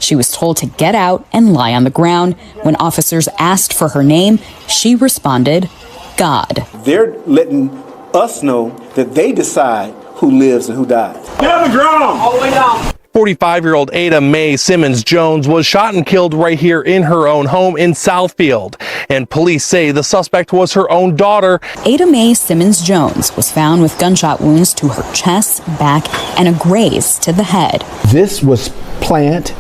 She was told to get out and lie on the ground. When officers asked for her name, she responded, God. They're letting us know that they decide who lives and who dies. Get on the ground! All the way down. 45-year-old Ada Mae Simmons-Jones was shot and killed right here in her own home in Southfield. And police say the suspect was her own daughter. Ada Mae Simmons-Jones was found with gunshot wounds to her chest, back, and a graze to the head. This was planned.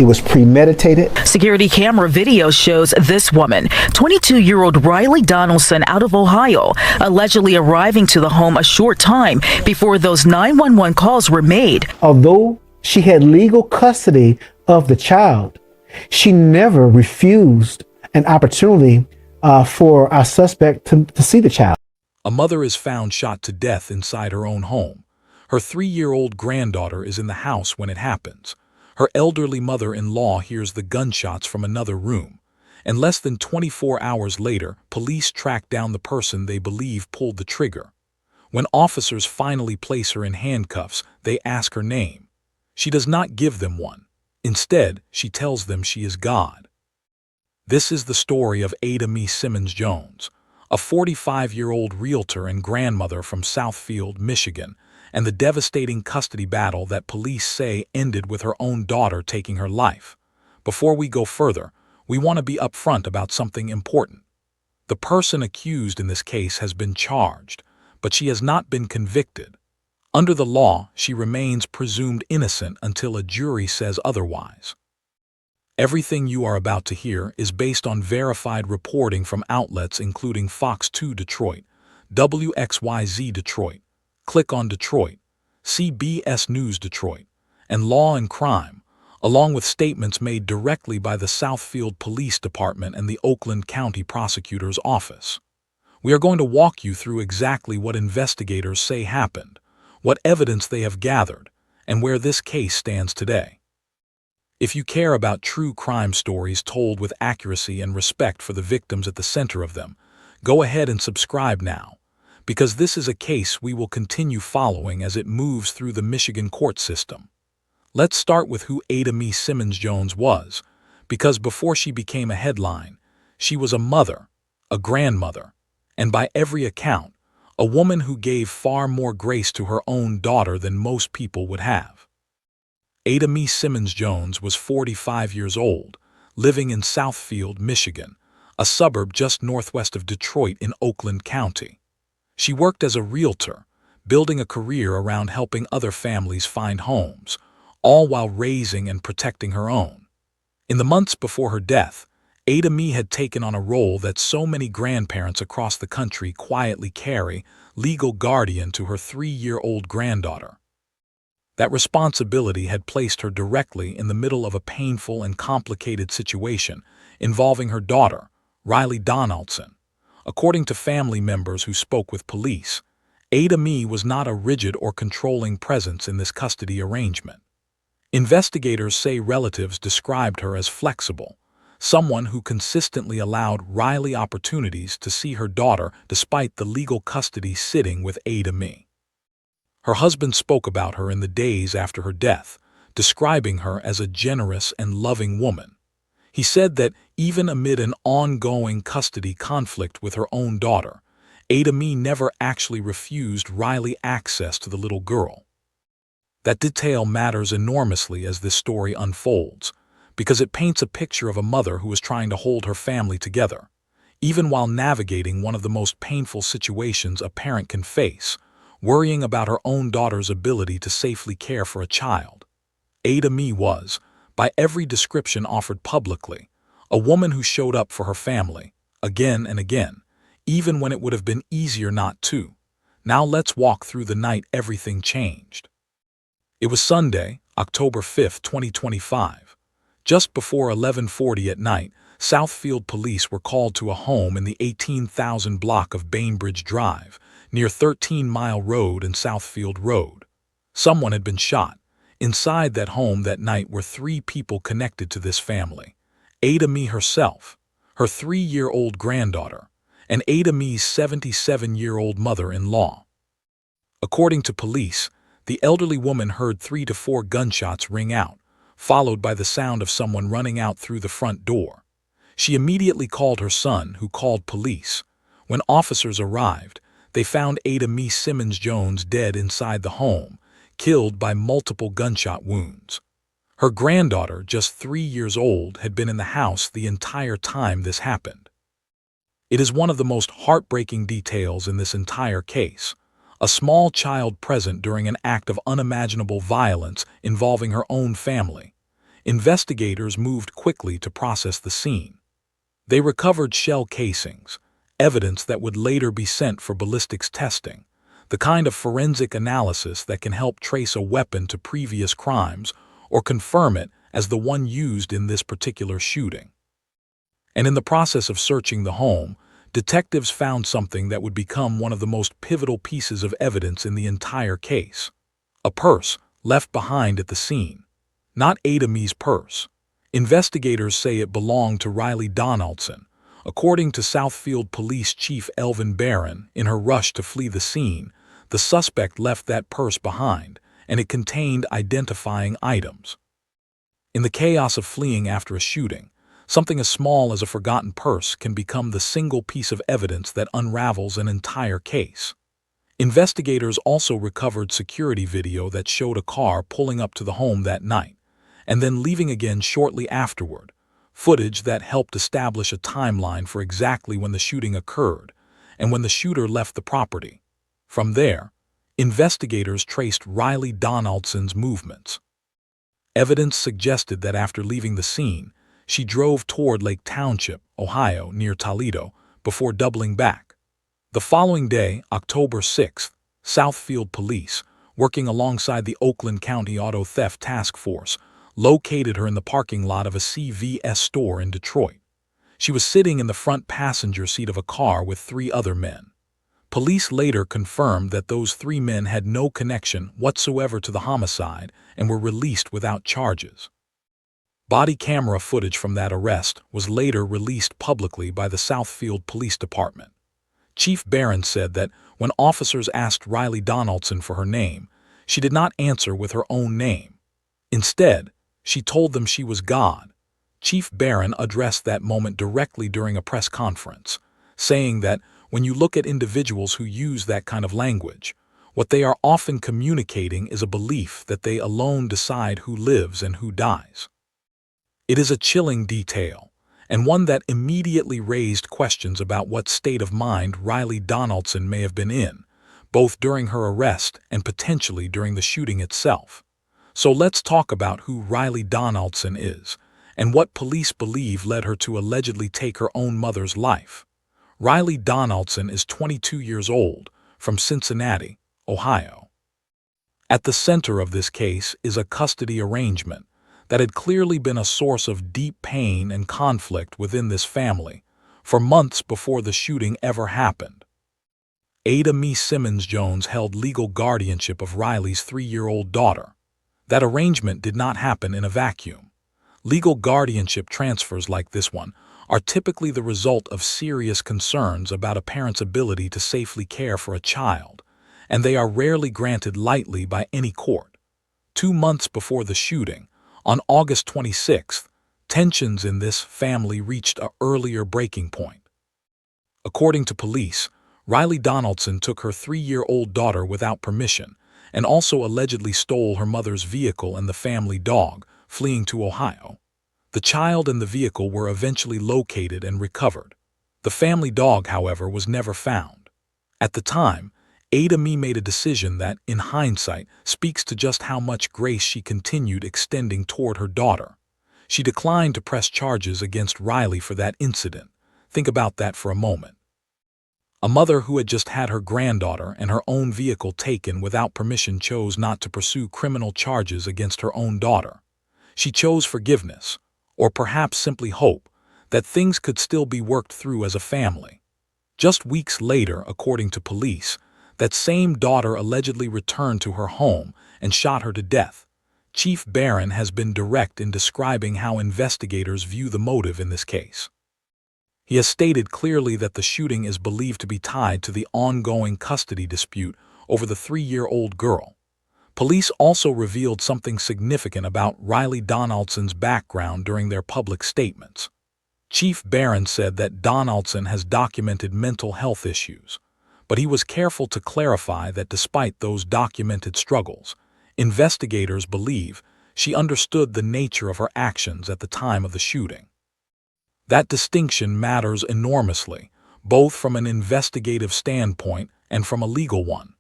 It was premeditated. Security camera video shows this woman, 22-year-old Riley Donaldson out of Ohio, allegedly arriving to the home a short time before those 911 calls were made. Although she had legal custody of the child, she never refused an opportunity for our suspect to see the child. A mother is found shot to death inside her own home. Her 3-year-old granddaughter is in the house when it happens. Her elderly mother-in-law hears the gunshots from another room, and less than 24 hours later, police track down the person they believe pulled the trigger. When officers finally place her in handcuffs, they ask her name. She does not give them one. Instead, she tells them she is God. This is the story of Ada Mae Simmons-Jones, a 45-year-old realtor and grandmother from Southfield, Michigan, and the devastating custody battle that police say ended with her own daughter taking her life. Before we go further, we want to be upfront about something important. The person accused in this case has been charged, but she has not been convicted. Under the law, she remains presumed innocent until a jury says otherwise. Everything you are about to hear is based on verified reporting from outlets including Fox 2 Detroit, WXYZ Detroit, Click on Detroit, CBS News Detroit, and Law and Crime, along with statements made directly by the Southfield Police Department and the Oakland County Prosecutor's Office. We are going to walk you through exactly what investigators say happened, what evidence they have gathered, and where this case stands today. If you care about true crime stories told with accuracy and respect for the victims at the center of them, go ahead and subscribe now, because this is a case we will continue following as it moves through the Michigan court system. Let's start with who Ada Mae Simmons-Jones was, because before she became a headline, she was a mother, a grandmother, and by every account, a woman who gave far more grace to her own daughter than most people would have. Ada Mae Simmons-Jones was 45 years old, living in Southfield, Michigan, a suburb just northwest of Detroit in Oakland County. She worked as a realtor, building a career around helping other families find homes, all while raising and protecting her own. In the months before her death, Ada Mae had taken on a role that so many grandparents across the country quietly carry, legal guardian to her 3-year-old granddaughter. That responsibility had placed her directly in the middle of a painful and complicated situation involving her daughter, Riley Donaldson. According to family members who spoke with police, Ada Mae was not a rigid or controlling presence in this custody arrangement. Investigators say relatives described her as flexible, someone who consistently allowed Riley opportunities to see her daughter despite the legal custody sitting with Ada Mae. Her husband spoke about her in the days after her death, describing her as a generous and loving woman. He said that even amid an ongoing custody conflict with her own daughter, Ada Mae never actually refused Riley access to the little girl. That detail matters enormously as this story unfolds, because it paints a picture of a mother who is trying to hold her family together, even while navigating one of the most painful situations a parent can face, worrying about her own daughter's ability to safely care for a child. Ada Mae was, by every description offered publicly, a woman who showed up for her family, again and again, even when it would have been easier not to. Now let's walk through the night everything changed. It was Sunday, October 5, 2025. Just before 11:40 at night, Southfield police were called to a home in the 18,000 block of Bainbridge Drive, near 13 Mile Road and Southfield Road. Someone had been shot. Inside that home that night were 3 people connected to this family: Ada Mae herself, her 3-year-old granddaughter, and Ada Mae's 77-year-old mother-in-law. According to police, the elderly woman heard 3 to 4 gunshots ring out, followed by the sound of someone running out through the front door. She immediately called her son, who called police. When officers arrived, they found Ada Mae Simmons-Jones dead inside the home, killed by multiple gunshot wounds. Her granddaughter, just 3 years old, had been in the house the entire time this happened. It is one of the most heartbreaking details in this entire case. A small child present during an act of unimaginable violence involving her own family. Investigators moved quickly to process the scene. They recovered shell casings, evidence that would later be sent for ballistics testing, the kind of forensic analysis that can help trace a weapon to previous crimes or confirm it as the one used in this particular shooting. And in the process of searching the home, detectives found something that would become one of the most pivotal pieces of evidence in the entire case. A purse left behind at the scene. Not Ada Mae's purse. Investigators say it belonged to Riley Donaldson. According to Southfield Police Chief Elvin Barron, in her rush to flee the scene, the suspect left that purse behind, and it contained identifying items. In the chaos of fleeing after a shooting, something as small as a forgotten purse can become the single piece of evidence that unravels an entire case. Investigators also recovered security video that showed a car pulling up to the home that night, and then leaving again shortly afterward, footage that helped establish a timeline for exactly when the shooting occurred and when the shooter left the property. From there, investigators traced Riley Donaldson's movements. Evidence suggested that after leaving the scene, she drove toward Lake Township, Ohio, near Toledo, before doubling back. The following day, October 6th, Southfield Police, working alongside the Oakland County Auto Theft Task Force, located her in the parking lot of a CVS store in Detroit. She was sitting in the front passenger seat of a car with 3 other men. Police later confirmed that those 3 men had no connection whatsoever to the homicide and were released without charges. Body camera footage from that arrest was later released publicly by the Southfield Police Department. Chief Barron said that when officers asked Riley Donaldson for her name, she did not answer with her own name. Instead, she told them she was God. Chief Barron addressed that moment directly during a press conference, saying that when you look at individuals who use that kind of language, what they are often communicating is a belief that they alone decide who lives and who dies. It is a chilling detail, and one that immediately raised questions about what state of mind Riley Donaldson may have been in, both during her arrest and potentially during the shooting itself. So let's talk about who Riley Donaldson is, and what police believe led her to allegedly take her own mother's life. Riley Donaldson is 22 years old, from Cincinnati, Ohio. At the center of this case is a custody arrangement that had clearly been a source of deep pain and conflict within this family for months before the shooting ever happened. Ada Mae Simmons-Jones held legal guardianship of Riley's 3-year-old daughter. That arrangement did not happen in a vacuum. Legal guardianship transfers like this one are typically the result of serious concerns about a parent's ability to safely care for a child, and they are rarely granted lightly by any court. 2 months before the shooting, on August 26th, tensions in this family reached an earlier breaking point. According to police, Riley Donaldson took her 3-year-old daughter without permission and also allegedly stole her mother's vehicle and the family dog, fleeing to Ohio. The child and the vehicle were eventually located and recovered. The family dog, however, was never found. At the time, Ada Mae made a decision that, in hindsight, speaks to just how much grace she continued extending toward her daughter. She declined to press charges against Riley for that incident. Think about that for a moment. A mother who had just had her granddaughter and her own vehicle taken without permission chose not to pursue criminal charges against her own daughter. She chose forgiveness, or perhaps simply hope, that things could still be worked through as a family. Just weeks later, according to police, that same daughter allegedly returned to her home and shot her to death. Chief Barron has been direct in describing how investigators view the motive in this case. He has stated clearly that the shooting is believed to be tied to the ongoing custody dispute over the 3-year-old girl. Police also revealed something significant about Riley Donaldson's background during their public statements. Chief Barron said that Donaldson has documented mental health issues, but he was careful to clarify that despite those documented struggles, investigators believe she understood the nature of her actions at the time of the shooting. That distinction matters enormously, both from an investigative standpoint and from a legal one.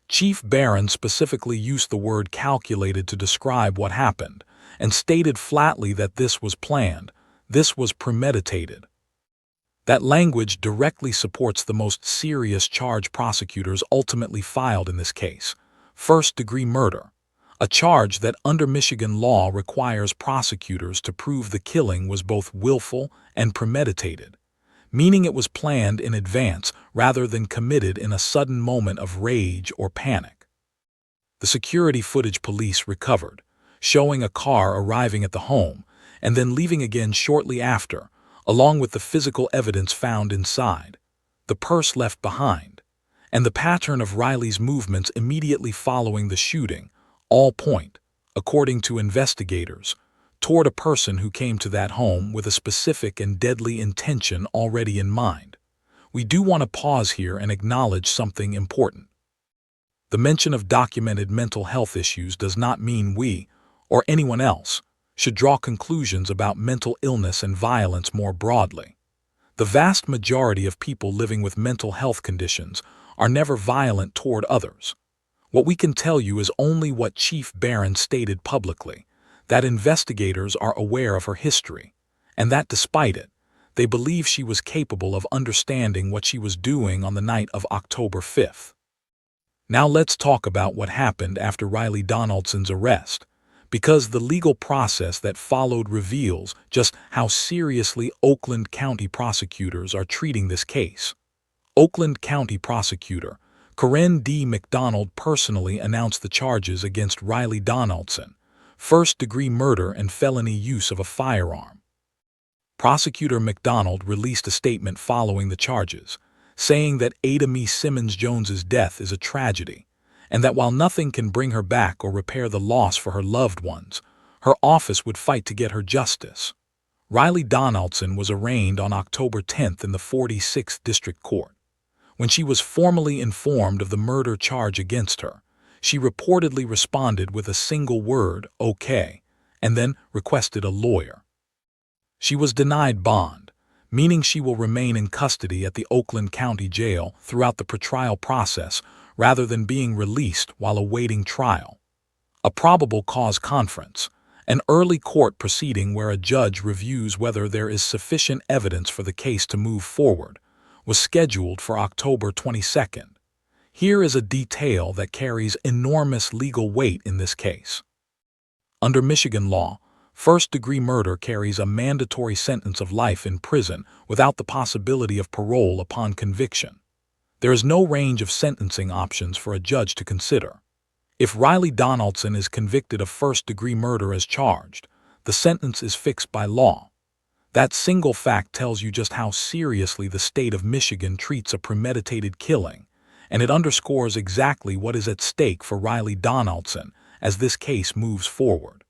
Chief Barron specifically used the word calculated to describe what happened, and stated flatly that this was planned, this was premeditated. That language directly supports the most serious charge prosecutors ultimately filed in this case, first-degree murder, a charge that under Michigan law requires prosecutors to prove the killing was both willful and premeditated, meaning it was planned in advance rather than committed in a sudden moment of rage or panic. The security footage police recovered, showing a car arriving at the home and then leaving again shortly after, along with the physical evidence found inside, the purse left behind, and the pattern of Riley's movements immediately following the shooting, all point, according to investigators, toward a person who came to that home with a specific and deadly intention already in mind. We do want to pause here and acknowledge something important. The mention of documented mental health issues does not mean we, or anyone else, should draw conclusions about mental illness and violence more broadly. The vast majority of people living with mental health conditions are never violent toward others. What we can tell you is only what Chief Barron stated publicly, that investigators are aware of her history, and that despite it, they believe she was capable of understanding what she was doing on the night of October 5th. Now let's talk about what happened after Riley Donaldson's arrest, because the legal process that followed reveals just how seriously Oakland County prosecutors are treating this case. Oakland County Prosecutor Corinne D. McDonald personally announced the charges against Riley Donaldson, first-degree murder and felony use of a firearm. Prosecutor McDonald released a statement following the charges, saying that Ada Mae Simmons-Jones's death is a tragedy, and that while nothing can bring her back or repair the loss for her loved ones, her office would fight to get her justice. Riley Donaldson was arraigned on October 10th in the 46th District Court. When she was formally informed of the murder charge against her, she reportedly responded with a single word, "okay," and then requested a lawyer. She was denied bond, meaning she will remain in custody at the Oakland County Jail throughout the pretrial process rather than being released while awaiting trial. A probable cause conference, an early court proceeding where a judge reviews whether there is sufficient evidence for the case to move forward, was scheduled for October 22nd. Here is a detail that carries enormous legal weight in this case. Under Michigan law, first-degree murder carries a mandatory sentence of life in prison without the possibility of parole upon conviction. There is no range of sentencing options for a judge to consider. If Riley Donaldson is convicted of first-degree murder as charged, the sentence is fixed by law. That single fact tells you just how seriously the state of Michigan treats a premeditated killing, and it underscores exactly what is at stake for Riley Donaldson as this case moves forward.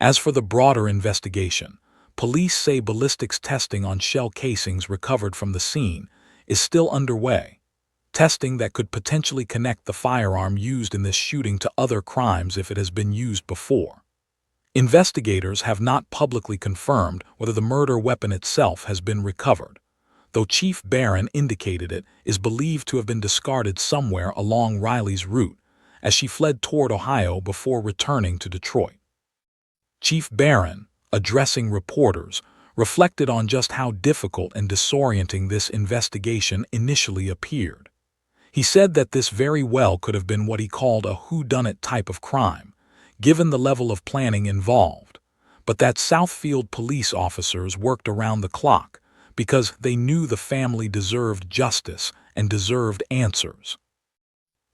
As for the broader investigation, police say ballistics testing on shell casings recovered from the scene is still underway, testing that could potentially connect the firearm used in this shooting to other crimes if it has been used before. Investigators have not publicly confirmed whether the murder weapon itself has been recovered, though Chief Barron indicated it is believed to have been discarded somewhere along Riley's route as she fled toward Ohio before returning to Detroit. Chief Barron, addressing reporters, reflected on just how difficult and disorienting this investigation initially appeared. He said that this very well could have been what he called a whodunit type of crime, given the level of planning involved, but that Southfield police officers worked around the clock because they knew the family deserved justice and deserved answers.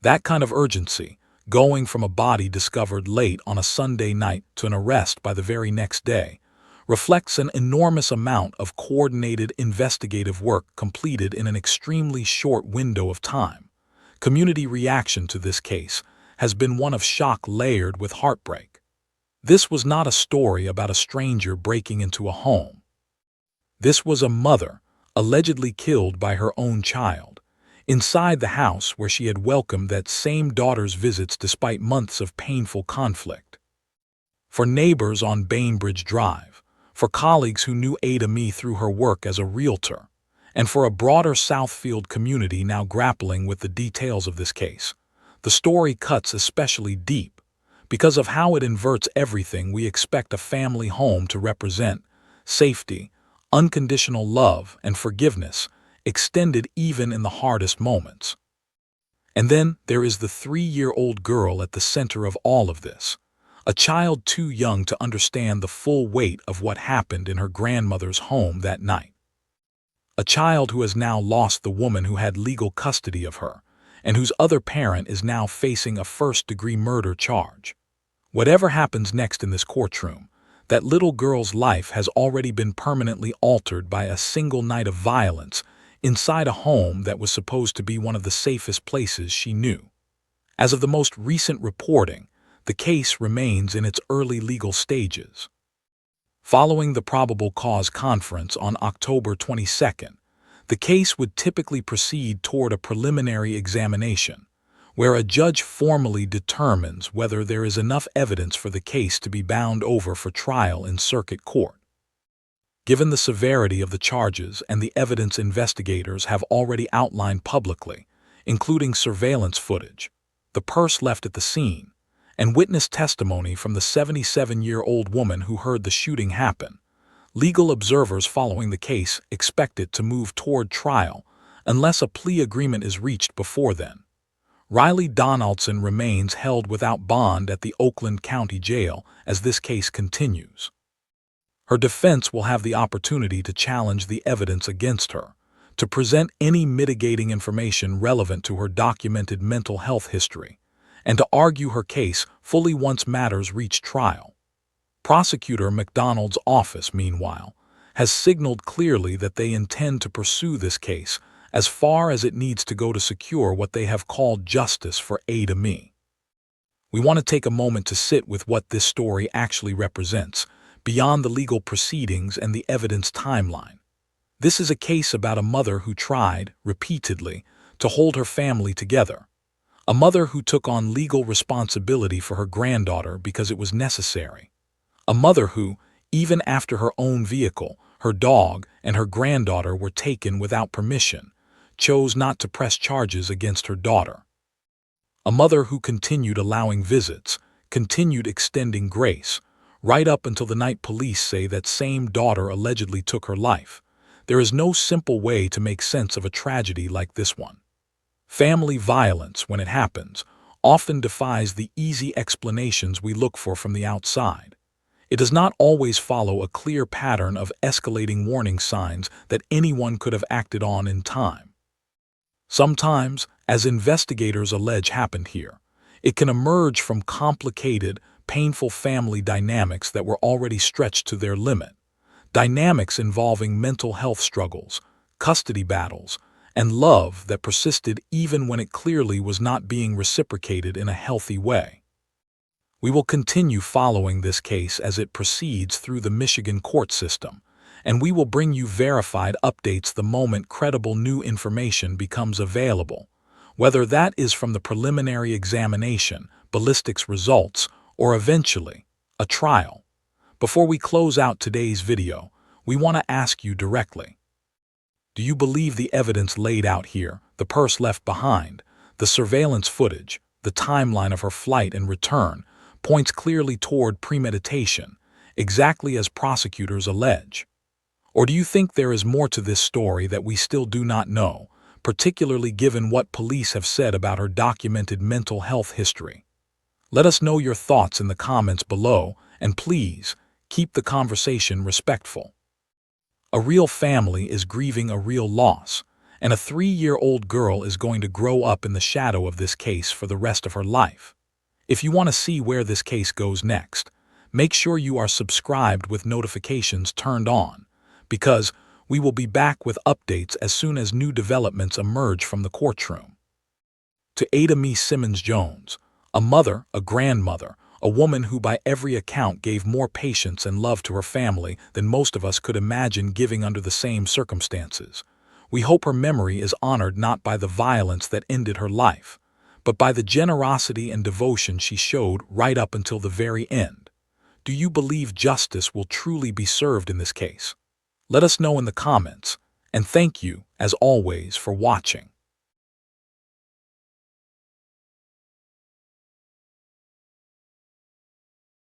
That kind of urgency, going from a body discovered late on a Sunday night to an arrest by the very next day, reflects an enormous amount of coordinated investigative work completed in an extremely short window of time. Community reaction to this case has been one of shock layered with heartbreak. This was not a story about a stranger breaking into a home. This was a mother, allegedly killed by her own child, inside the house where she had welcomed that same daughter's visits despite months of painful conflict. For neighbors on Bainbridge Drive, for colleagues who knew Ada Mae through her work as a realtor, and for a broader Southfield community now grappling with the details of this case, the story cuts especially deep because of how it inverts everything we expect a family home to represent: safety, unconditional love, and forgiveness, extended even in the hardest moments. And then there is the 3-year-old girl at the center of all of this, a child too young to understand the full weight of what happened in her grandmother's home that night. A child who has now lost the woman who had legal custody of her, and whose other parent is now facing a first-degree murder charge. Whatever happens next in this courtroom, that little girl's life has already been permanently altered by a single night of violence inside a home that was supposed to be one of the safest places she knew. As of the most recent reporting, the case remains in its early legal stages. Following the probable cause conference on October 22nd, the case would typically proceed toward a preliminary examination, where a judge formally determines whether there is enough evidence for the case to be bound over for trial in circuit court. Given the severity of the charges and the evidence investigators have already outlined publicly, including surveillance footage, the purse left at the scene, and witness testimony from the 77-year-old woman who heard the shooting happen, legal observers following the case expect it to move toward trial unless a plea agreement is reached before then. Riley Donaldson remains held without bond at the Oakland County Jail as this case continues. Her defense will have the opportunity to challenge the evidence against her, to present any mitigating information relevant to her documented mental health history, and to argue her case fully once matters reach trial. Prosecutor McDonald's office, meanwhile, has signaled clearly that they intend to pursue this case as far as it needs to go to secure what they have called justice for Ada Mae. We want to take a moment to sit with what this story actually represents, beyond the legal proceedings and the evidence timeline. This is a case about a mother who tried, repeatedly, to hold her family together. A mother who took on legal responsibility for her granddaughter because it was necessary. A mother who, even after her own vehicle, her dog, and her granddaughter were taken without permission, chose not to press charges against her daughter. A mother who continued allowing visits, continued extending grace, right up until the night police say that same daughter allegedly took her life. There is no simple way to make sense of a tragedy like this one. Family violence, when it happens, often defies the easy explanations we look for from the outside. It does not always follow a clear pattern of escalating warning signs that anyone could have acted on in time. Sometimes, as investigators allege happened here, it can emerge from complicated, painful family dynamics that were already stretched to their limit. Dynamics involving mental health struggles, custody battles, and love that persisted even when it clearly was not being reciprocated in a healthy way. We will continue following this case as it proceeds through the Michigan court system, and we will bring you verified updates the moment credible new information becomes available, whether that is from the preliminary examination, ballistics results, or eventually, a trial. Before we close out today's video, we want to ask you directly: do you believe the evidence laid out here, the purse left behind, the surveillance footage, the timeline of her flight and return, points clearly toward premeditation, exactly as prosecutors allege? Or do you think there is more to this story that we still do not know, particularly given what police have said about her documented mental health history? Let us know your thoughts in the comments below, and please, keep the conversation respectful. A real family is grieving a real loss, and a 3-year-old girl is going to grow up in the shadow of this case for the rest of her life. If you want to see where this case goes next, make sure you are subscribed with notifications turned on, because we will be back with updates as soon as new developments emerge from the courtroom. To Ada Mae Simmons-Jones, A mother, a grandmother, a woman who by every account gave more patience and love to her family than most of us could imagine giving under the same circumstances. We hope her memory is honored not by the violence that ended her life, but by the generosity and devotion she showed right up until the very end. Do you believe justice will truly be served in this case? Let us know in the comments, and thank you, as always, for watching.